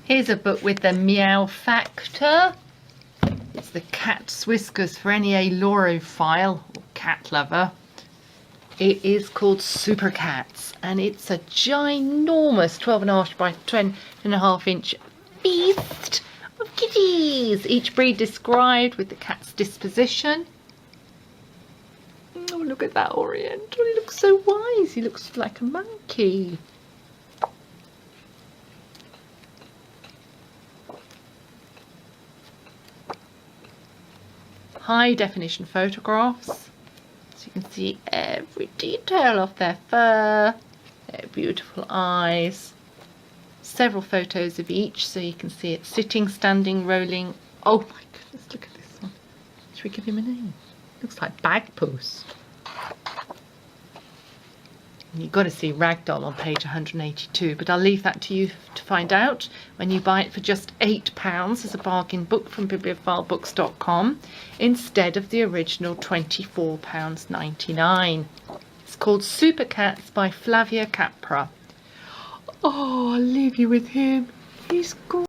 Here's a book with the meow factor. It's the cat's whiskers for any ailurophile or cat lover. It is called Super Cats, and it's a ginormous 12.5 by 10.5 inch feast of kitties. Each breed described with the cat's disposition. Oh, look at that Oriental. He looks so wise. He looks like a monkey. High definition photographs, so you can see every detail of their fur, their beautiful eyes. Several photos of each, so you can see it sitting, standing, rolling. Oh my goodness, look at this one. Should we give him a name? Looks like Bagpuss. You've got to see Ragdoll on page 182, but I'll leave that to you to find out when you buy it for just £8 as a bargain book from bibliophileBooks.com instead of the original £24.99. It's called Super Cats by FLAVIA CAPRA. Oh, I'll leave you with him. He's gorgeous.